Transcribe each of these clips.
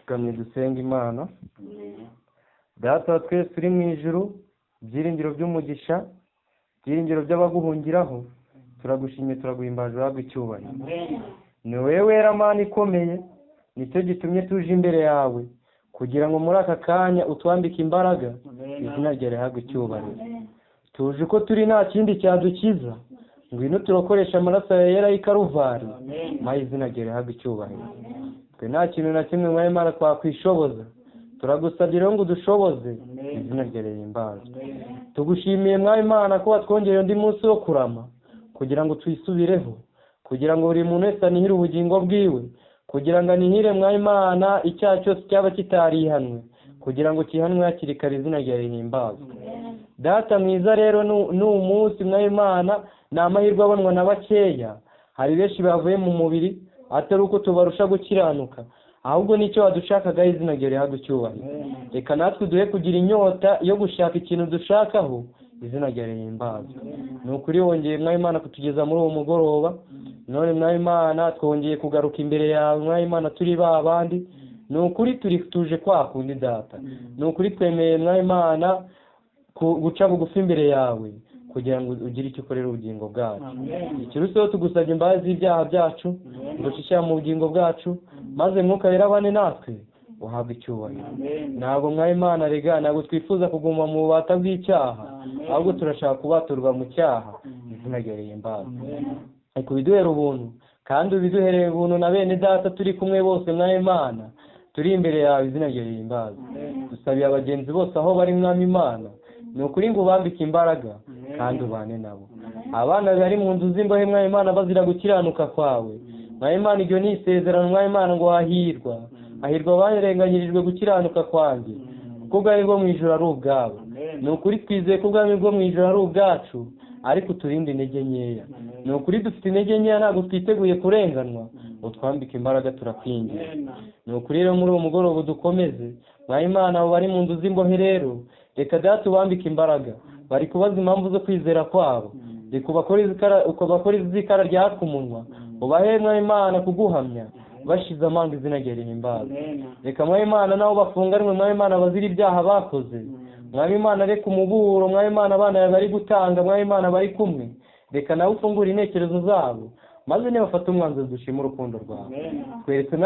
Kamwe dusenga Imana. Data wa twese uri mu ijuru, byiringiro by'umugisha, byiringiro by'abaguhungiraho, turagushimye turaguhimbaje uhabwe icyubahiro. Ni wowe wera Mana ikomeye, nicyo gitumye tuje imbere yawe kugira ngo muri aka kanya utwambike imbaraga, izina ryawe rihabwe icyubahiro. Tuje ko turi nta kindi cyadukiza, ngwino turakoresha amaraso ya yera y'Ikaruvari, maze izina ryawe rihabwe icyubahiro. Twe nta kintu na kimwe mwaye Mana twakwishoboza, turagusabye rero ngo udushoboze, izina ryawe rihimbazwe. Tugushimiye mwaye Mana ko watwongereye undi munsi wo kurama kugira ngo twisubireho, kugira ngo buri muntu wese anihire ubugingo bwiwe, kugira ngo anihire mwaye Mana icyaha cyose cyaba kitarihanwe, kugira ngo kihanwe hakiri kare, izina ryawe rihimbazwe. Data mwiza rero ni umunsi mwaye Mana, ni amahirwe abonwa na bakeya. Hari benshi bavuye mu mubiri atari uko tubarusha gukiranuka, ahubwo nicyo wadushakagaho, izina ryawe rihabwe icyubahiro. Reka natwe duhe kugira inyota yo gushaka ikintu dushakaho, izina ryawe rihimbazwe. Ni ukuri wongeye mwaye Mana kutugeza muri uwo mugoroba, none mwaye Mana twongeye kugaruka imbere yawe mwaye Mana turi ba bandi. Ni ukuri tuje kwa kundi Data, ni ukuri twemeye mwaye Mana guca bugufi imbere yawe kugira ngo ugire icyo ukorera ubugingo bwacu. Ikiruseho tugusabye imbabazi z'ibyaha byacu, udushyira mu bugingo bwacu, maze mwuka wera abane natwe, uhabwe icyubahiro. Ntabwo mwaye Mana rega, ntabwo twifuza kuguma mu bubata bw'icyaha, ahubwo turashaka kubaturwa mu cyaha, izina ryawe rihimbazwe. Ariko ubiduhere ubuntu, kandi ubiduhereye ubuntu na bene Data turi kumwe bose mwaye Mana, turi imbere yawe, izina ryawe rihimbazwe. Dusabiye abagenzi bose aho bari mwami Mana, ni ukuri ngo ubambike imbaraga kandi ubane nabo. Abana bari mu nzu z'imbohe mwaye Mana bazira gukiranuka kwawe, mwaye Mana iryo ni isezerano mwaye Mana ngo hahirwa abarenganyirijwe gukiranuka kwanjye, kuko ubwami bwo mu ijuru ari ubwabo. Ni ukuri twizeye ko ubwami bwo mu ijuru ari ubwacu, ariko turinde intege nkeya. Ni ukuri dufite intege nkeya, ntabwo twiteguye kurenganwa, utwambike imbaraga turakwingira. Ni ukuri rero muri uwo mugoroba dukomeze mwaye Mana, abo bari mu nzu z'imbohe rero, reka Data ubambike imbaraga. Bari kubaza impamvu zo kwizera kwabo, reka ubakore izikara ryaka umunwa, ubahe mwaye Mana kuguhamya bashize amanga, izina ryawe rihimbazwe. Reka mwaye Mana nabo bafunganwe mwaye Mana bazira ibyaha bakoze, mwaye Mana reka umuburo mwaye Mana abana bari gutanga mwaye Mana bari kumwe, reka nawe ufungure intekerezo zabo, maze nibafata umwanzuro dushima urukundo rwawe. Tweretse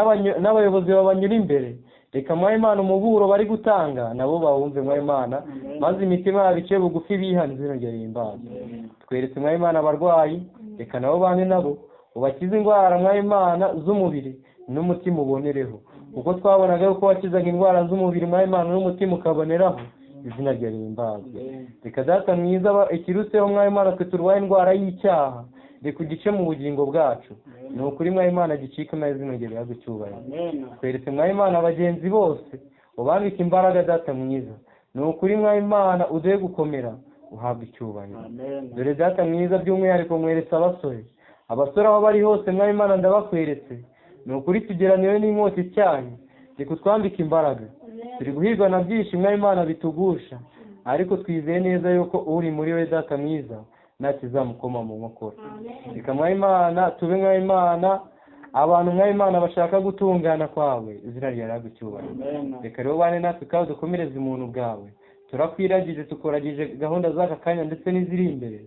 n'abayobozi babanyura imbere, reka mwaye Mana umuburo bari gutanga nabo bawumve mwaye Mana, maze imitima yabo ice bugufi bihana, izina ryawe rihimbazwe. Tweretse mwaye Mana abarwayi, reka nabo bane nabo ubakize indwara mwaye Mana z'umubiri n'umutima ubonereho, kuko twabonaga yuko wakizaga indwara z'umubiri mwaye Mana n'umutima ukaboneraho, izina ryawe rihimbazwe. Reka Data mwiza ikiruseho mwaye Mana twe turwaye indwara y'icyaha, reka ugice mu bugingo bwacu, ni ukuri mwaye Mana gicike, maze izina ryawe rihabwe icyubahiro. Tweretse mwaye Mana abagenzi bose, ubambike imbaraga Data mwiza, ni ukuri mwaye Mana uduhe gukomera, uhabwe icyubahiro. Dore Data mwiza by'umwihariko mweretse abasore aho bari hose mwaye Mana ndabakweretse, ni ukuri tugeraniwe n'inkota icyayi, reka utwambike imbaraga. Turi guhirwa na byinshi mwaye Mana bitugusha, ariko twizeye neza yuko uri muri we Data mwiza nta kizamukoma mu nkokora. Reka mwaye Mana tube mwaye Mana abantu mwaye Mana bashaka gutungana kwawe, izina ryawe rihabwe icyubahiro. Reka rero bane natwe kandi dukomereze umuntu bwawe, turakwiragije tukoragije gahunda z'aka kanya ndetse n'iziri imbere,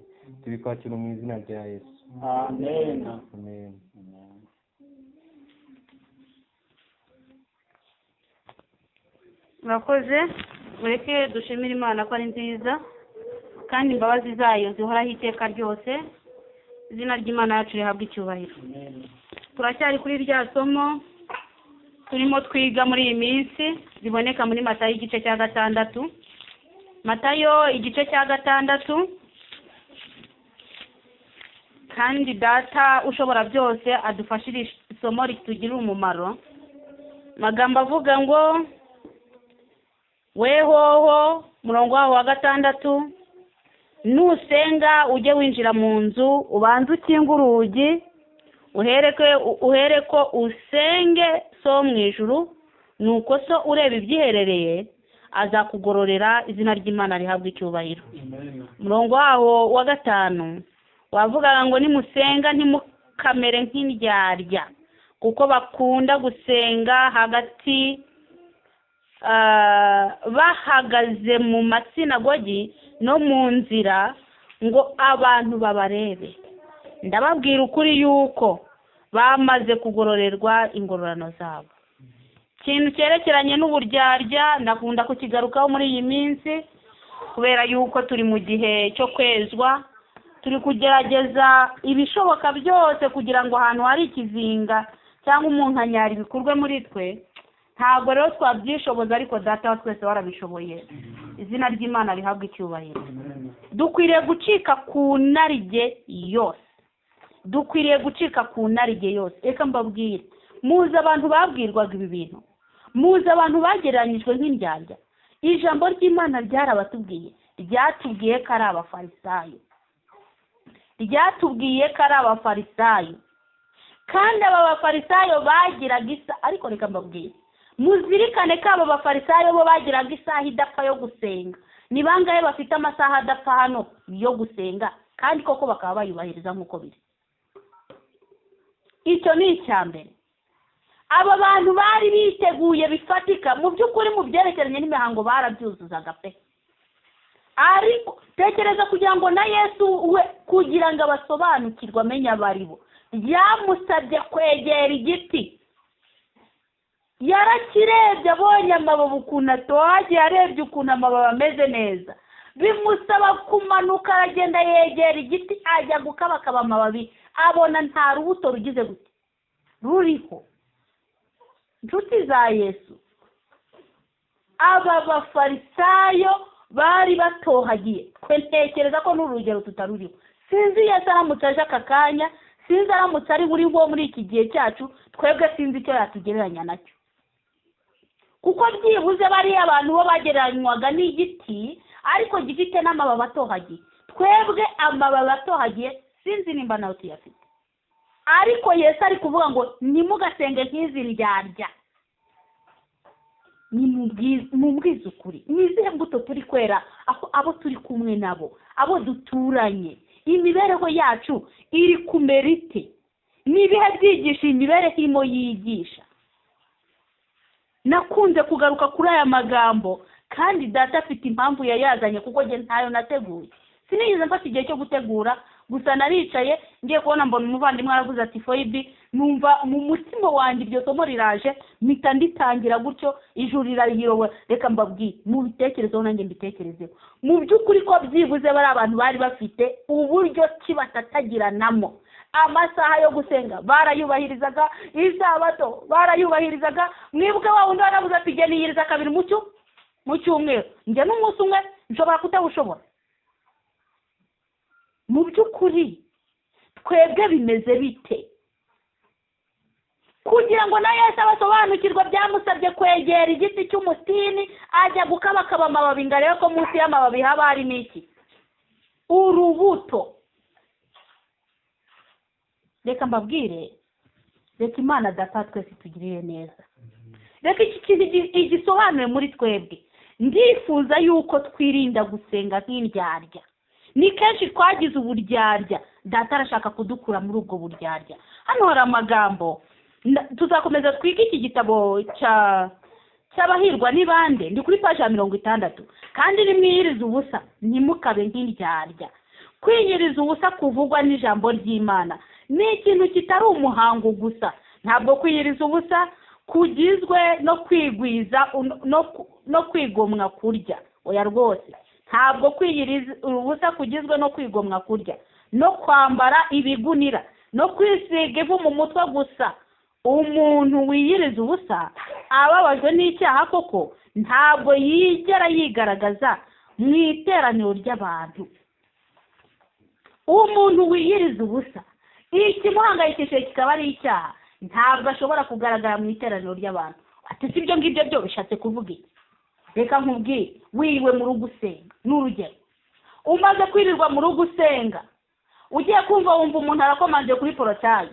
tubikwakira mu izina rya Yesu. Amen. Amen. Murakoze, mureke dushimire Imana ko ari nziza kandi imbabazi zayo zihoraho iteka ryose, izina ry'Imana yacu rihabwe icyubahiro. Turacyari kuri rya somo turimo twiga muri iyi minsi, ziboneka muri Matayo igice cya 6. Matayo igice cya 6, kandi Data ushobora byose adufashire isomo ritugirira umumaro. Magambo avuga ngo, wehoho murongo waho wa 6, nusenga ujye winjira mu nzu, ubanze ukinga urugi, uhereko usenge so mu ijuru, nuko so ureba ibyiherereye azakugororera, izina ry'Imana rihabwe icyubahiro. Murongo waho wa 5 wavugaga ngo nimusenga ntimukamere nk'indyarya, kuko bakunda gusenga hagati bahagaze mu masinagogi no mu nzira ngo abantu babarebe. Ndababwira ukuri yuko bamaze kugororerwa ingororano zabo. Ikintu cyerekeranye n'uburyarya ndakunda kukigarukaho muri iyi minsi, kubera yuko turi mu gihe cyo kwezwa, turi kugerageza ibishoboka byose kugira ngo ahantu hari ikizinga cyangwa umunkanyari bikurwe muri twe. Ntabwo rero twabyishoboza, ariko data wa twese warabishoboye. Izina ry'Imana rihabwa icyubahiro. Dukwiriye gucika ku narige yose. Dukwiriye gucika ku narige yose. Reka mbabwire, muzi abantu babwirwaga ibi bintu, muzi abantu bagereranyijwe nk'indyarya. Ijambo ry'Imana ryarabatubwiye, ryatubwiye ko ari abafarisayo, ryatubwiye ko ari abafarisayo. Kandi aba bafarisayo bagiraga ariko reka mbabwire, muzirikane ko aba bafarisayo bo bagiraga isaha idapfa yo gusenga. Ni bangahe bafite amasaha adapfa hano yo gusenga, kandi koko bakaba bayubahiriza nk'uko biri? Icyo ni icyambere. Aba bantu bari biteguye bifatika, mu by'ukuri mu byerekeranye n'imihango barabyuzuzaga pe. Ariko tekereza kugira ngo na Yesu we kugira ngo abasobanukirwe amenye abaribo, yamusabye kwegera igiti. Yarakirebye, abonye amababi ukuntu atohagiye, arebye ukuntu amababi ameze neza, bimusaba kumanuka, aragenda yegera igiti, ajya gukabakaba amababi, abona nta rubuto rugize gute ruriho. Inshuti za Yesu, aba bafarisayo bari batohagiye. Twe ntekereza ko n'urugero tutaruriho. Sinzi Yesu aramutse aje aka kanya, sinzi aramutse ari buriho muri iki gihe cyacu, twebwe sinzi icyo yatugereranya nacyo. Kuko byibuze bariya abantu bo bagereranywaga n'igiti, ariko gifite n'amababi atohagiye. Twebwe amababi atohagiye sinzi nimba nawe tuyafite. Ariko Yesu ari kuvuga ngo nimugasenge nk'izi ndyarya. Nimubwize ukuri, nizihe mbuto turi kwera abo turi kumwe nabo, abo duturanye? Imibereho yacu iri kumera ite? Nibihe byigisha imibereho irimo yigisha? Nakunze kugaruka kuri aya magambo, kandi data afite impamvu yayazanye, kuko nge ntayo nateguye. Sinigeze mfata igihe cyo gutegura, gusa naricaye ngiye kubona mbona umuvandimwe aravuze ati Foibi, numva mu mutima wanjye iryo somo riraje, mpita nditangira gutyo, ijuru rirayiyoboye. Reka mbabwire, mu bitekerezo nanjye mbitekerezeho. Mu by'ukuri ko byibuze bari abantu bari bafite uburyo kibatatagiranamo. Amasaha yo gusenga barayubahirizaga, isabato barayubahirizaga. Mwibuke wa wundi waravuze ati genda yiriza kabiri mu cyumweru, njye n'umunsi umwe nshobora kutawushobora. Mu by'ukuri twebwe bimeze bite? Kugira ngo na Yesu abasobanukirwa, byamusabye kwegera igiti cy'umutini, ajya gukabakaba amababi ngo arebe ko munsi y'amababi haba hari n'iki? Urubuto. Reka mbabwire, reka Imana data twese tugirire neza. Reka iki kintu igisobanure muri twebwe. Ndifuza yuko twirinda gusenga nk'indyarya. Ni kenshi twagize uburyarya, data arashaka kudukura muri ubwo buryarya. Hano hari amagambo, tuzakomeza twiga iki gitabo cy'abahirwa ni bande, ndi kuri paji ya 60. Kandi nimwiyiriza ubusa, ntimukabe nk'indyarya. Kwiyiriza ubusa kuvugwa n'ijambo ry'Imana ni ikintu kitari umuhango gusa. Ntabwo kwiyiriza ubusa kugizwe no kwigwiza no kwigomwa kurya. Oya rwose, ntabwo kwiyiriza ubusa kugizwe no kwigomwa kurya, no kwambara ibigunira, no kwisiga ivu mu mutwe gusa. Umuntu wiyiriza ubusa ababajwe n'icyaha koko ntabwo yigera yigaragaza mu iteraniro ry'abantu. Umuntu wiyiriza ubusa, ikimuhangayikishije kikaba ari icyaha, ntabwo ashobora kugaragara mu iteraniro ry'abantu. Ati si ibyo ngibyo byo bishatse kuvuga iki? Reka nkubwire, wiriwe mu rugo usenga n'urugero, umaze kwirirwa mu rugo usenga, ugiye kumva wumva umuntu arakomanje kuri porotayi,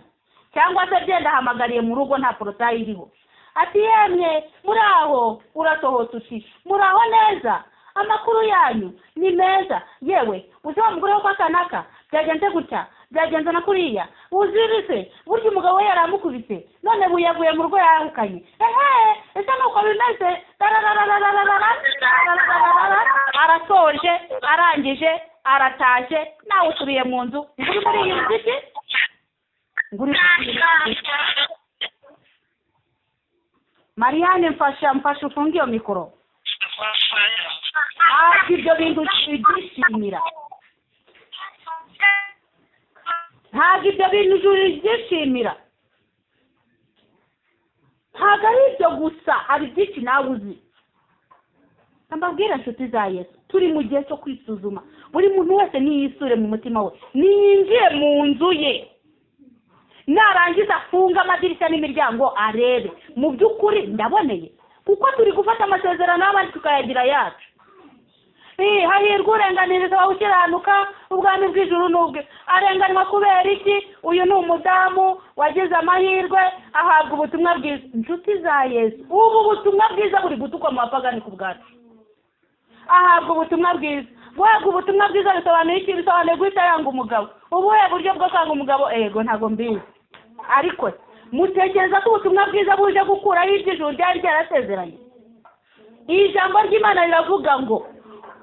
cyangwa se agenda ahamagariye mu rugo nta porotayi iriho, ati yemwe muri aho, urasohotse uti muri aho neza, amakuru yanyu ni meza, yewe uzaba mugore wo kwa kanaka byagenze gutya byagenze na kuriya uzirise burya umugabo we yaramukubise none buyaguye mu rugo yahukanye ese nuko bimeze arasoje arangije aratashye nawe usubiye mu nzu uri muri iyi nziti Mariane mfasha ufunge iyo mikoro ibyo bintu byishimira ntabwo ibyo bintu byishimira ntabwo ari ibyo gusa hari byinshi nawe uzi mbabwira inshuti za Yesu turi mu gihe cyo kwisuzuma buri muntu wese niyisure mu mutima we niyinjiye mu nzu ye narangiza afunga amadirishya n'imiryango arebe mu by'ukuri ndaboneye kuko turi gufata amasezerano y'abandi tukayagira yacu hahirwa urenganiriza wawe ukiranuka ubwami bw'ijuru n'ubwe arenganwa kubera iki uyu ni umudamu wagize amahirwe ahabwa ubutumwa bwiza inshuti za Yesu ubu butumwa bwiza buri gutukwa mu bapagani ku bwacu ahabwa ubutumwa bwiza guhabwa ubutumwa bwiza bisobanuye iki bisobanuye guhita yanga umugabo ubuhe buryo bwo kwanga umugabo ego ntabwo mbizi ariko mutekereza ko ubutumwa bwiza buje gukuraho iby'ijuru ryari ryarasezeranye ijambo ry'Imana riravuga ngo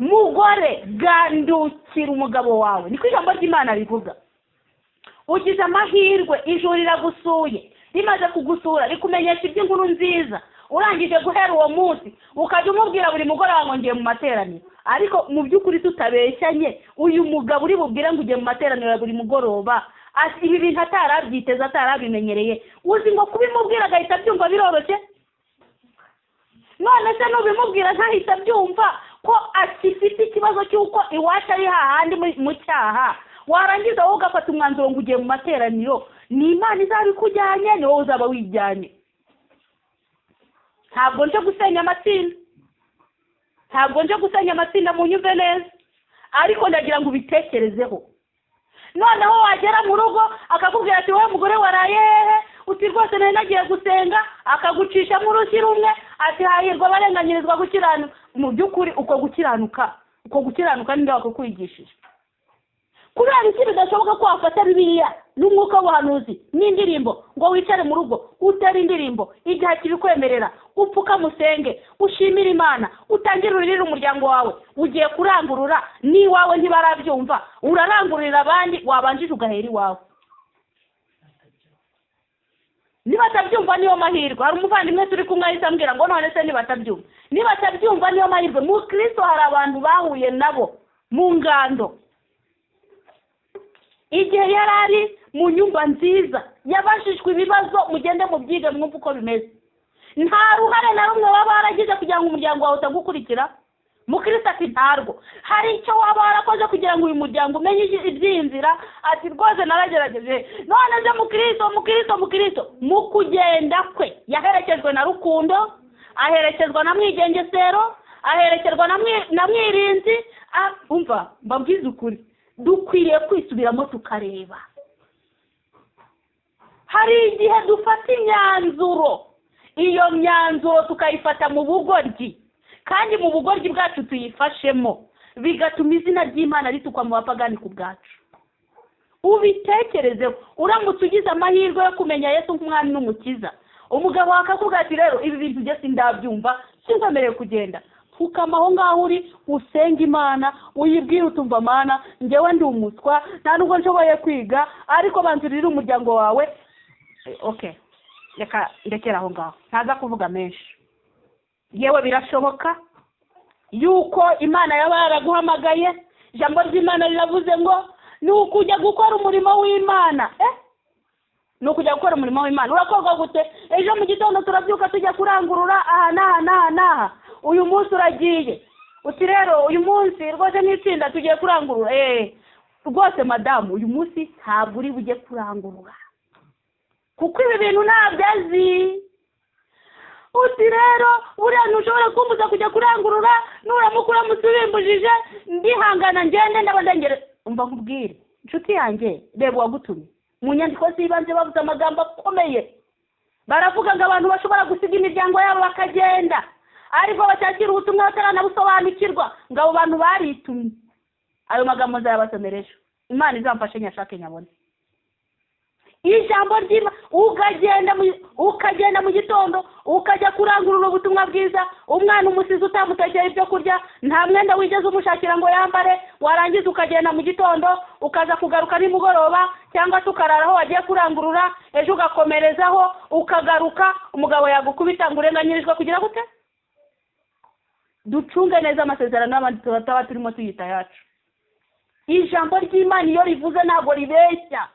mugore gandukira umugabo wawe niko ijambo ry'Imana rivuga ugize amahirwe ijuru riragusuye rimaze kugusura rikumenyesha iby'inkuru nziza urangije guhera uwo munsi ukajya umubwira buri mugoroba ngo ngiye mu materaniro ariko mu by'ukuri tutabeshyanye uyu mugabo uri bubwire ngo ugiye mu materaniro ya buri mugoroba ibi bintu atarabyiteza atarabimenyereye uzi ngo kubimubwira agahita abyumva biroroshye none se nubimubwira ntahita abyumva ko akifite ikibazo cy'uko iwacu ari hahandi mu cyaha warangiza wowe ugafata umwanzuro ngo ugiye mu materaniro ni Imana izabikujyanye ni wowe uzaba wijyanye ntabwo nje gusenya amatsinda mu nyumve neza ariko ndagira ngo ubitekerezeho noneho wagera mu rugo akakubwira ati wowe mugore waraye hehe uti rwose nari nagiye gusenga akagucishamo urushyi rumwe ati hahirwa abarenganyirizwa gukiranuka mu by'ukuri uko gukiranuka ninde wakukwigishije kubera iki bidashoboka ko wafata Bibiliya n'umwuka w'ubuhanuzi n'indirimbo ngo wicare mu rugo utere indirimbo igihe kibikwemerera upfuka musenge ushimira Imana utangire uririre umuryango wawe ugiye kurangurura n'iwawe ntibarabyumva urarangurira abandi wabanjije ugahera iwawe nibatabyumva niyo mahirwe hari umuvandimwe turi kumwe ahise ambwira ngo none se nibatabyumva niyo mahirwe mu Kristo hari abantu bahuye nabo mu ngando igihe yari ari mu nyumba nziza yabashijwe ibibazo mugende mu byige mwumva uko bimeze nta ruhare na rumwe waba waragize kugira ngo umuryango wawe utagukurikira mu Kristo ati ntarwo hari icyo waba warakoze kugira ngo uyu muryango umenye iby'inzira ati rwose naragerageje none se mu Kristo mu kugenda kwe yaherekejwe na rukundo aherekezwa na mwigengesero aherekezwa na mwirinzi umva mbabwize ukuri dukwiriye kwisubiramo tukareba hari igihe dufata imyanzuro iyo myanzuro tukayifata mu bugoryi kandi mu bugoryi bwacu tuyifashemo bigatuma izina ry'Imana ritukwa mu bapagani ku bwacu ubitekerezeho uramutse ugize amahirwe yo kumenya Yesu nk'umwami n'umukiza umugabo akakubwira ati rero ibi bintu byose ndabyumva sinzemerewe kugenda ukama aho ngaho uri usenga Imana uyibwira utumva Mana njyewe ndi umuswa nta nubwo nshoboye kwiga ariko banzurira umuryango wawe okay reka ndekera aho ngaho ntaza kuvuga menshi yewe birashoboka yuko Imana yaba yaraguhamagaye ijambo ry'Imana riravuze ngo ni ukujya gukora umurimo w'Imana ni ukujya gukora umurimo w'Imana urakorwa gute ejo mu gitondo turabyuka tujya kurangurura aha n'aha uyu munsi uragiye uti rero uyu munsi rwose n'itsinda tugiye kurangurura rwose madamu uyu munsi ntabwo uri bujye kurangurura kuko ibi bintu ntabyo azi uti rero buriya ntushobora kumbuza kujya kurangurura nuramukura musubimbujije ndihangana ngende ndabandengere umva nkubwire inshuti yanjye reba uwagutumye mu nyandiko z'ibanze bavuze amagambo akomeye baravuga ngo abantu bashobora gusiga imiryango yabo bakagenda ariko bacyakira ubutumwa bataranabusobanukirwa ngo abo bantu baritumye ayo magambo nzayabasomereje Imana izamfashe nyashake nyabone ijambo ry'Imana, ukagenda mu gitondo ukajya kurangurura ubutumwa bwiza, umwana umusizi utamutekera ibyo kurya, nta mwenda wigeze umushakira ngo yambare, warangiza ukagenda mu gitondo ukaza kugaruka nimugoroba cyangwa se ukarara aho wagiye kurangurura, ejo ugakomerezaho ukagaruka, umugabo yagukubita ngo urenganyirijwe kugira gute? Ducunge neza amasezerano n'abandi tuba turimo tuyita yacu. Ijambo ry'Imana iyo rivuze ntabwo ribeshya.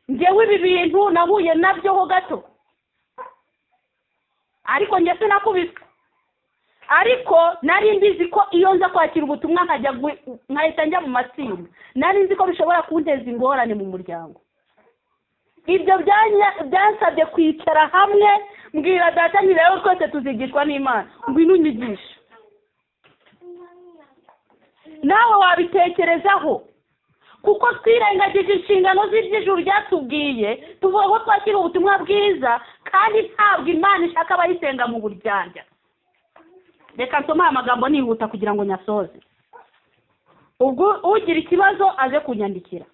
Njyewe ibi bintu nahuye nabyo ho gato, ariko njye sinakubiswe, ariko nari mbizi ko iyo nza kwakira ubutumwa nkahita njya mu matsinda, nari nzi ko bishobora kunteza ingorane mu muryango. Ibyo byansabye kwicara hamwe, mbwira data nti rero twese tuzigishwa n'Imana, ngwino unyigishe. Nawe wabitekerezaho, kuko twirengagije inshingano z'iby'ijuru ryatubwiye, tuvuga ko twakira ubutumwa bwiza, kandi ntabwo Imana ishaka abayisenga mu buryarya. Reka nsome amagambo nihuta kugira ngo nyasoze. Ubwo ugira ikibazo aze kunyandikira.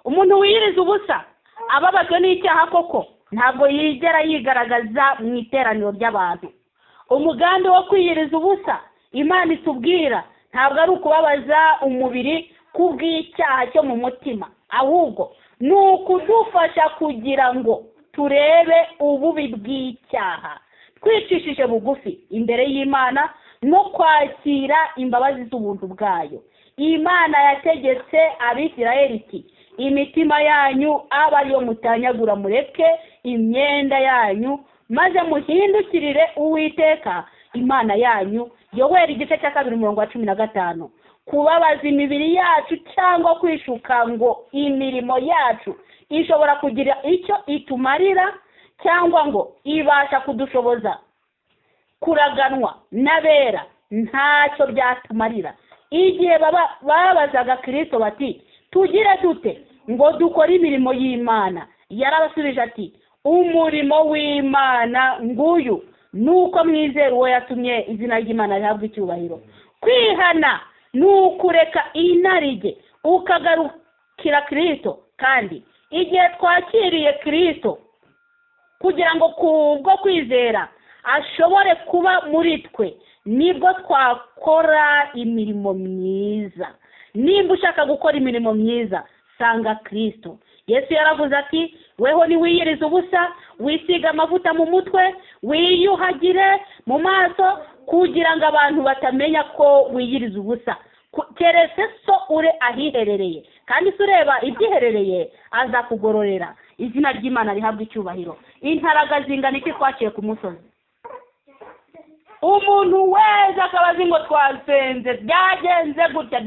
Umuntu wiyiriza ubusa ababajwe n'icyaha koko ntabwo yigera yigaragaza mu iteraniro ry'abantu. Umugambi wo kwiyiriza ubusa Imana itubwira ntabwo ari ukubabaza umubiri kubw'icyaha cyo mu mutima, ahubwo ni ukudufasha kugira ngo turebe ububi bw'icyaha, twicishije bugufi imbere y'Imana no kwakira imbabazi z'ubuntu bwayo. Imana yategetse Abisirayeli iti, imitima yanyu aba ariyo mutanyagura, mureke imyenda yanyu maze muhindukirire Uwiteka Imana yanyu. Yoweri igice cya 2:15. Kubabaza imibiri yacu cyangwa kwishuka ngo imirimo yacu ishobora kugira icyo itumarira cyangwa ngo ibasha kudushoboza kuraganwa n'abera, ntacyo byatumarira. Igihe babazaga Kristo bati, tugire dute ngo dukore imirimo y'Imana, yarabasubije ati, umurimo w'Imana nguyu, nuko mwizera uwo yatumye izina ry'Imana rihabwa icyubahiro. Kwihana nukureka inarijye ukagarukira Kristo, kandi igihe twakiriye Kristo kugira ngo kubwo kwizera ashobore kuba muri twe, nibwo twakora imirimo myiza. Nimba ushaka gukora imirimo myiza, sanga Kristo. Yesu yaravuze ati, weho niwiyiriza ubusa, wisiga amavuta mu mutwe, wiyuhagire mu maso, kugira ngo abantu batamenya ko wiyiriza ubusa. Keretse so ure ahiherereye, kandi se ureba ibyiherereye aza kugororera. Izina ry'Imana rihabwa icyubahiro. Intaraga zingana iki twaciye ku musozi? Umuntu wese akabazi ngo twasenze byagenze gutya,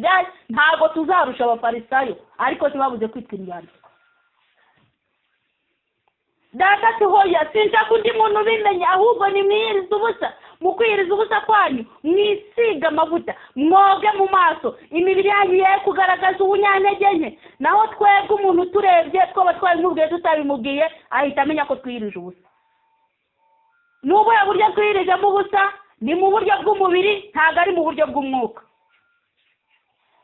ntago tuzarusha abafarisayo, ariko tubabuze kwitwa indyarya. Data tuhoya, sinshaka undi muntu ubimenya, ahubwo ni mwiyiriza ubusa. Mu kwiyiriza ubusa kwanyu mwisiga amavuta, mwoge mu maso, imibiri yanyu ye kugaragaza ubunyantege nke. Naho twebwe umuntu turebye twaba twabimubwiye tutabimubwiye ahita amenya ko twiyirije ubusa. N'ubuhe buryo twiyirijemo ubusa? Ni mu buryo bw'umubiri, ntabwo ari mu buryo bw'umwuka.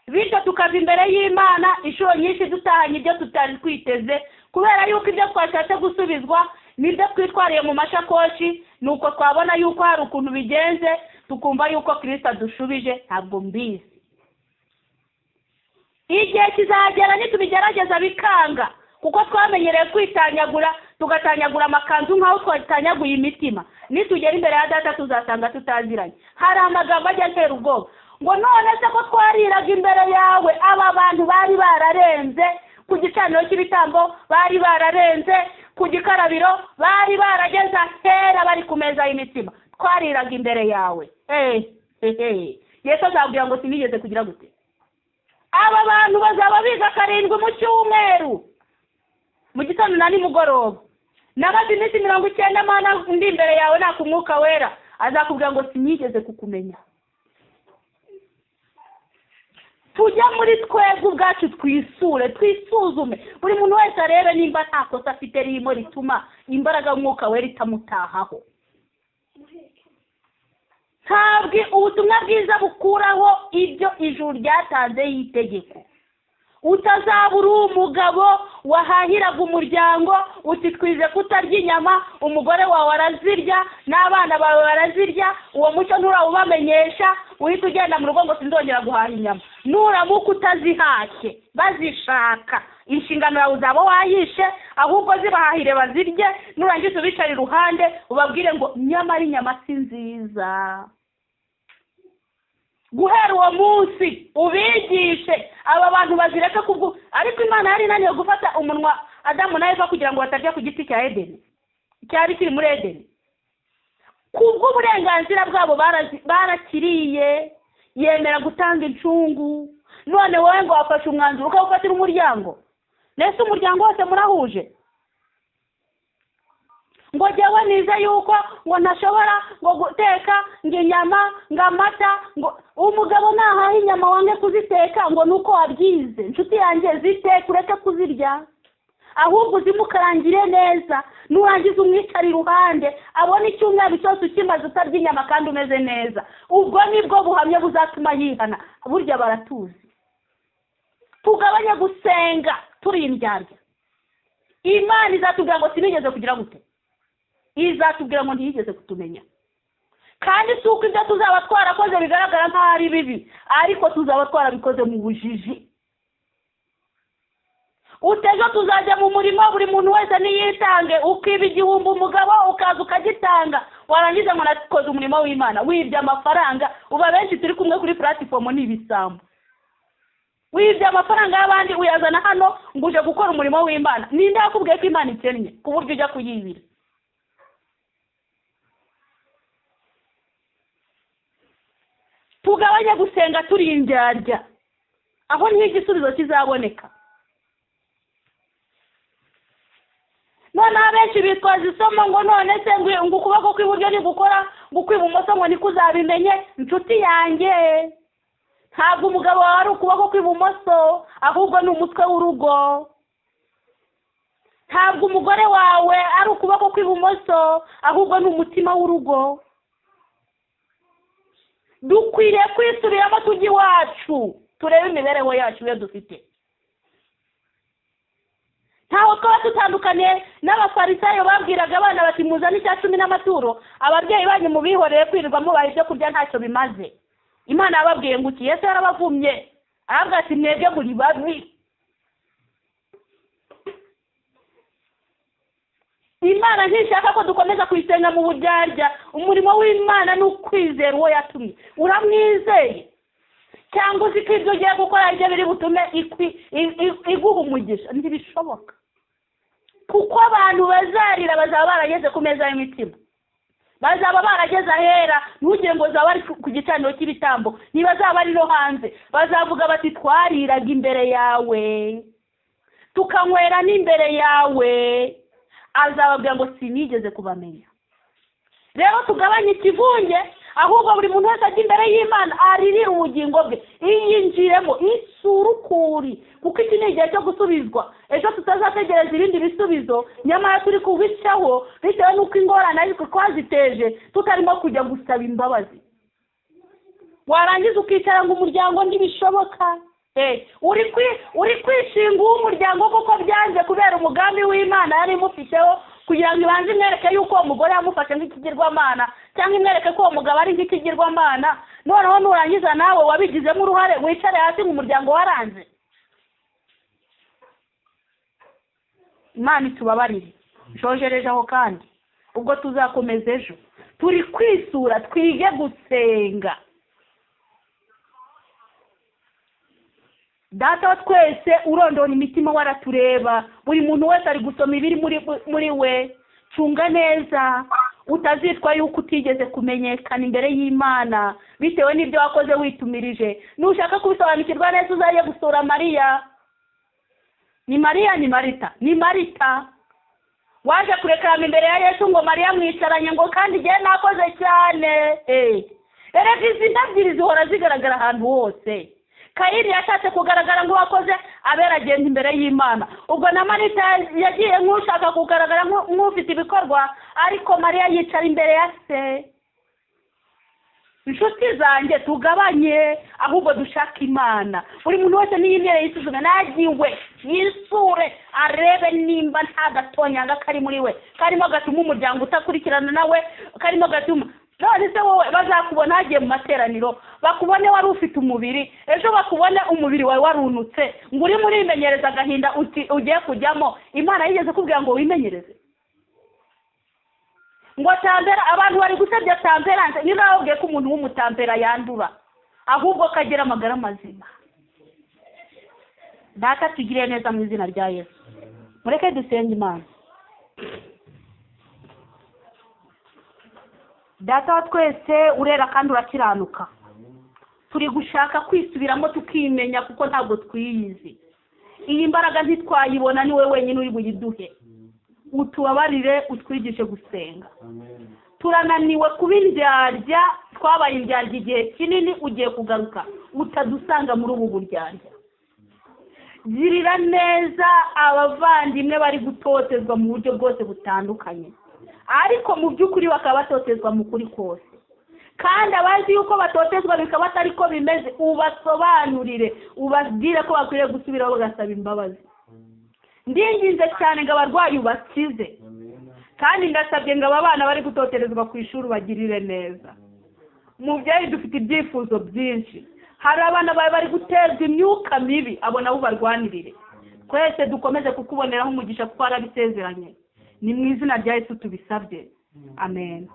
Bityo tukava imbere y'Imana inshuro nyinshi dutahanye ibyo tutari twiteze, kubera yuko ibyo twashatse gusubizwa nibyo twitwariye mu mashakoshi, nuko twabona yuko hari ukuntu bigenze, tukumva yuko Kristo adushubije. Ntabwo mbizi. Igihe kizagera nitubigerageza bikanga, kuko twamenyereye kwitanyagura, tugatanyagura amakanzu nk'aho twatanyaguye imitima. Nitugera imbere ya Data tuzasanga tutaziranye. Hari amagambo ajya atera ubwoba ngo, none se ko twariraga imbere yawe, aba bantu bari bararenze ku gicaniro cy'ibitambo, bari bararenze ku gikarabiro, bari barageza hera bari ku meza y'imitima, twariraga imbere yawe. Yesu azabwira ngo sinigeze kugira gute? Aba bantu bazaba biga 7 mu cyumweru, mu gitondo na nimugoroba. Nabazi iminsi 90 Mana ndi imbere yawe nta kumwuka wera, azakubwira ngo sinigeze kukumenya. Tujya muri twebwe ubwacu twisure, twisuzume, buri muntu wese arebe nimba nta kosa afite ririmo rituma imbaraga y'umwuka wera itamutahaho. Ntabwo ubutumwa bwiza bukuraho ibyo ijuru ryatanze y'itegeko. utazaba uri umugabo wahahiraga umuryango uti twize kutarya inyama, umugore wawe arazirya n'abana bawe barazirya, uwo muco nturawubamenyesha, uhita ugenda mu rugo ngo sinzongera guhaha inyama. Nuramuka utazihashye bazishaka, inshingano yawe uzaba wayishe, ahubwo zibahahire bazirye, nurangiza ubicare iruhande ubabwire ngo nyamara inyama si nziza. Guhera uwo munsi ubigishe aba bantu bazireka kubwo. Ariko Imana yari inaniwe gufata umunwa Adamu na Eva kugira ngo batarya ku giti cya Edeni cyari kiri muri Edeni. Kubwo uburenganzira bwabo barakiriye, yemera gutanga incungu. None wowe ngo wafashe umwanzuro ukawufatira umuryango. Nese umuryango wose murahuje? Ngo jyewe nize yuko ngo ntashobora ngo guteka ngo inyama ngo amata, ngo umugabo nahaha inyama wange kuziteka ngo nuko wabyize. Inshuti yanjye ziteka ureke kuzirya, ahubwo uzimukarangire neza, nurangiza umwicare iruhande abone icyumweru cyose ukimaze utarya inyama kandi umeze neza. Ubwo nibwo buhamya buzatuma yihana. Burya baratuzi. Tugabanye gusenga turi indyarya. Imana izatubwira ngo sinigeze kugira gute, izatubwira ngo ntiyigeze kutumenya. Kandi si uko ibyo tuzaba twarakoze bigaragara nk'aho ari bibi, ariko tuzaba twarabikoze mu bujiji. Utejo tuzajya mu murimo, buri muntu wese niyitange, ukiba igihumbi umugabo ukaza ukagitanga, warangiza ngo nakoze umurimo w'Imana, wibye amafaranga. Uba benshi turi kumwe kuri platform n'ibisambo, wibye amafaranga y'abandi uyazana hano ngo uje gukora umurimo w'Imana. Ninde yakubwiye ko Imana ikennye ku buryo ujya kuyibira? Tugabanye gusenga turi indyarya, aho niho igisubizo kizaboneka. None abenshi bitwaza isomo ngo none se ngo ukuboko kw'iburyo ni gukora, ngo kw'ibumoso ngo nikuzabimenye. Inshuti yanjye, ntabwo umugabo wawe ari ukuboko kw'ibumoso, ahubwo ni umutwe w'urugo. Ntabwo umugore wawe ari ukuboko kw'ibumoso, ahubwo ni umutima w'urugo. Dukwiriye kwisubiramo tujye iwacu, turebe imibereho yacu iyo dufite. Ntaho twaba tutandukanye n'abafarisayo babwiraga abana bati muzane icya 10 n'amaturo, ababyeyi banyu mubihoreye kwirirwa mubaha ibyo kurya ntacyo bimaze. Imana yababwiye ngo iki? Yesu yarabavumye aravuga ati mwebwe muri babi. Imana ntishaka ko dukomeza kuyisenga mu buryarya. Umurimo w'Imana ni ukwizera uwo yatumye. Uramwizeye cyangwa uzi ko ibyo ugiye gukora ibyo biri butume iguha umugisha? Ntibishoboka, kuko abantu bazarira bazaba barageze ku meza y'imitima, bazaba barageze ahera. Ntugire ngo zaba ari ku gicaniro cy'ibitambo, ntibazaba ari no hanze. Bazavuga bati twariraga imbere yawe, tukanywera n'imbere yawe. Azababwira ngo sinigeze kubamenya. Rero tugabanye ikivunge, ahubwo buri muntu wese ajya imbere y'Imana aririra ubugingo bwe, iyinjiremo isurukuri, kuko iki ni igihe cyo gusubizwa. Ejo tutazategereza ibindi bisubizo, nyamara turi kubicaho bitewe n'uko ingorane ariko twaziteje tutarimo kujya gusaba imbabazi. Warangiza ukicara ngo umuryango ntibishoboka. Uri kwishinga uw'umuryango kuko byanze kubera umugambi w'Imana yari imufiteho, kugira ngo ibanze imwereke yuko uwo mugore yamufashe nk'ikigirwamana, cyangwa imwereke ko uwo mugabo ari nk'ikigirwamana. Noneho nurangiza nawe wabigizemo uruhare wicare hasi mu muryango waranze. Imana itubabarire. Nshojereje aho kandi ubwo tuzakomeza ejo. Turi kwisura, twige gusenga. Data twese urondora imitima waratureba, buri muntu wese ari gusoma ibiri muri we. Cunga neza utazitwa yuko utigeze kumenyekana imbere y'Imana bitewe n'ibyo wakoze witumirije. Nushaka kubisobanukirwa neza uzaye gusura Mariya. Ni Mariya ni Marita? Ni Marita. Waje kurekarama imbere ya Yesu ngo Mariya mwicaranye ngo kandi igihe nakoze cyane. Erega izi ntabyiri zihora zigaragara ahantu hose. Kayini yashatse kugaragara ngo wakoze, Abera agenda imbere y'Imana. Ubwo na Marita yagiye nk'ushaka kugaragara nk'ufite ibikorwa, ariko Mariya yicara imbere ya se. inshuti zanjye tugabanye ahubwo dushaka imana. Buri muntu wese niyimere yisuzume nagiwe yisure arebe nimba nta gatonyanga kari muri we karimo gatuma umuryango utakurikirana nawe, karimo gatuma none se wowe bazakubona hagiye mu materaniro bakubone wari ufite umubiri, ejo bakubone umubiri wawe warunutse ngo uri muri imenyereza agahinda ugiye kujyamo. Imana yigeze kubwira ngo wimenyereze ngo tambera? Abantu bari gusebya tamperanse, ni nawe ubwiye ko umuntu w'umutampera yandura ahubwo kagira amagara mazima. Data tugire neza mu izina rya Yesu. Mureke dusenge Imana. Data wa twese urera kandi urakiranuka, turi gushaka kwisubiramo tukimenya kuko ntabwo twiyizi. Iyi mbaraga ntitwayibona, ni wowe wenyine uri buyiduhe. Utubabarire, utwigishe gusenga. Turananiwe kuba indyarya, twabaye indyarya igihe kinini, ugiye kugaruka utadusanga muri ubu buryarya. Girira neza abavandimwe bari gutotezwa mu buryo bwose butandukanye, ariko mu by'ukuri bakaba batotezwa mu kuri kose, kandi abazi yuko batotezwa bikaba atari ko bimeze ubasobanurire, ubabwire ko bakwiriye gusubiraho bagasaba imbabazi. Ndinginze cyane ngo abarwayi ubakize, kandi ndasabye ngo aba bana bari gutoterezwa ku ishuri bagirire neza. Mubyeyi dufite ibyifuzo byinshi, hari abana bari gutezwa imyuka mibi, abo nabo barwanirire. Twese dukomeze kukuboneraho umugisha kuko arabisezeranye. Ni mu izina rya Yesu tubisabye, amen.